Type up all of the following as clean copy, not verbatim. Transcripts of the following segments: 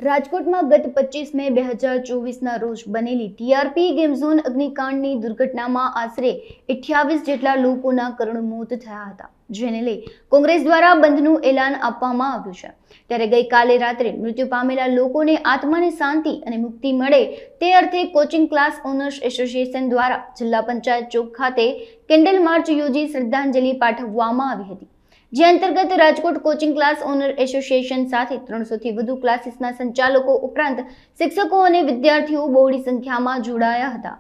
રાજકોટમાં ગત 25 મે 2024ના રોજ બનેલી ટીઆરપી ગેમ ઝોન અગ્નિકાંડની દુર્ઘટનામાં આશરે 28 જેટલા લોકોના કરુણ મોત થયા હતા, જેને લઈ કોંગ્રેસ દ્વારા બંધનું એલાન આપવામાં આવ્યું છે। ત્યારે ગઈકાલે રાત્રે મૃત્યુ પામેલા લોકોને આત્માને શાંતિ અને મુક્તિ મળે તે અર્થે કોચિંગ ક્લાસ ઓનર્સ એસોસિએશન દ્વારા જિલ્લા પંચાયત ચોક ખાતે કેન્ડલ માર્ચ યોજી શ્રદ્ધાંજલિ પાઠવવામાં આવી હતી, જે અંતર્ગત Rajkot coaching class owner association સાથે 300 થી વધુ ક્લાસીસના સંચાલકો ઉપરાંત શિક્ષકો અને વિદ્યાર્થીઓ બહોળી સંખ્યામાં જોડાયા હતા।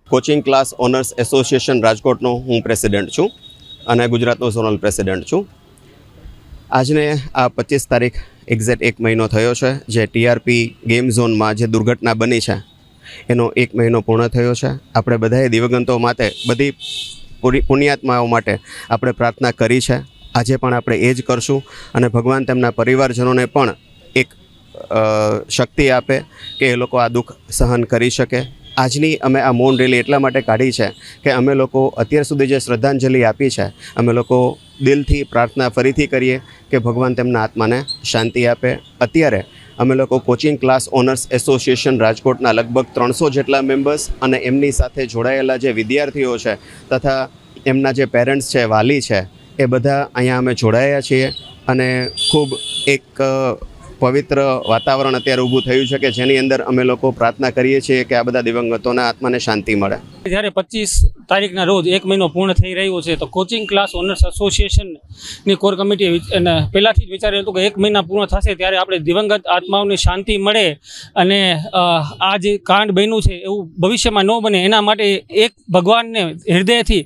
કોચિંગ ક્લાસ ઓનર્સ એસોસિએશન રાજકોટનો હું પ્રેસિડેન્ટ છું અને ગુજરાતનો ઝોનલ પ્રેસિડેન્ટ છું। આજને આ 25 તારીખ એક્ઝેક્ટ 1 મહિનો થયો છે, જે ટીઆરપી ગેમ ઝોનમાં જે દુર્ઘટના બની છે એનો 1 મહિનો પૂર્ણ થયો છે। આપણે બધાએ દિવંગતો માટે, બધી પુણ્યાત્માઓ માટે આપણે પ્રાર્થના કરી છે। આજે પણ આપણે એ જ કરશું અને ભગવાન તેમના પરિવારજનોને પણ એક શક્તિ આપે કે એ લોકો આ દુઃખ સહન કરી શકે। આજની અમે આ મૌન રેલી એટલા માટે કાઢી છે કે અમે લોકો અત્યાર સુધી જે શ્રદ્ધાંજલિ આપી છે, અમે લોકો દિલથી પ્રાર્થના ફરીથી કરીએ કે ભગવાન તેમના આત્માને શાંતિ આપે। અત્યારે અમે લોકો કોચિંગ ક્લાસ ઓનર્સ એસોસિએશન રાજકોટના લગભગ 300 જેટલા મેમ્બર્સ અને એમની સાથે જોડાયેલા જે વિદ્યાર્થીઓ છે તથા એમના જે પેરેન્ટ્સ છે, વાલી છે, એ બધા અહીંયા અમે જોડાયા છીએ અને ખૂબ એક પવિત્ર વાતાવરણ અત્યારે ઊભું થયું છે કે જેની અંદર અમે લોકો પ્રાર્થના કરીએ છીએ કે આ બધા દિવંગતોના આત્માને શાંતિ મળે। જ્યારે 25 તારીખના રોજ 1 મહિનો પૂર્ણ થઈ રહ્યો છે, તો કોચિંગ ક્લાસ ઓનર્સ એસોસિએશનની કોર કમિટી પહેલાંથી જ વિચાર્યું હતું કે 1 મહિના પૂર્ણ થશે ત્યારે આપણે દિવંગત આત્માઓને શાંતિ મળે અને આ જે કાંડ બન્યું છે એવું ભવિષ્યમાં ન બને એના માટે એક ભગવાનને હૃદયથી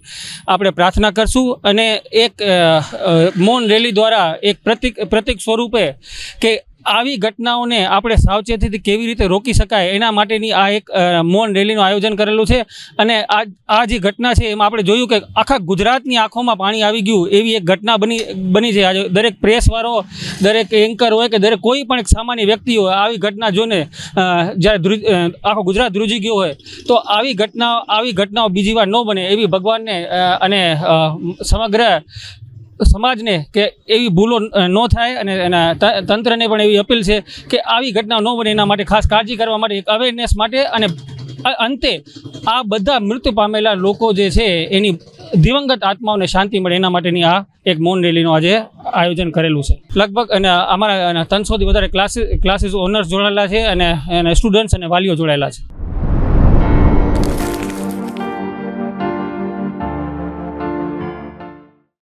આપણે પ્રાર્થના કરશું અને એક મૌન રેલી દ્વારા એક પ્રતિક સ્વરૂપે કે આવી ઘટનાઓને આપણે સાવચેતીથી કેવી રીતે રોકી શકાય એના માટેની આ એક મૌન રેલીનું આયોજન કરેલું છે। અને આ જે ઘટના છે એમાં આપણે જોયું કે આખા ગુજરાતની આંખોમાં પાણી આવી ગયું એવી એક ઘટના બની છે। આજે દરેક પ્રેસવાળો, દરેક એન્કર હોય કે દરેક કોઈ પણ એક સામાન્ય વ્યક્તિ હોય, આવી ઘટના જોઈને જ્યારે આખો ગુજરાત ધ્રુજી ગયો હોય તો આવી ઘટનાઓ બીજી વાર ન બને એવી ભગવાનને અને સમગ્ર સમાજને કે એવી ભૂલો ન થાય અને એના તંત્રને પણ એવી અપીલ છે કે આવી ઘટના ન બને એના માટે ખાસ કાળજી કરવા માટે, એક અવેરનેસ માટે અને અંતે આ બધા મૃત્યુ પામેલા લોકો જે છે એની દિવંગત આત્માઓને શાંતિ મળે એના માટેની આ એક મૌન રેલીનું આજે આયોજન કરેલું છે। લગભગ અને અમારા 300 થી વધારે ક્લાસીસ ઓનર્સ જોડાયેલા છે અને સ્ટુડન્ટ્સ અને વાલીઓ જોડાયેલા છે।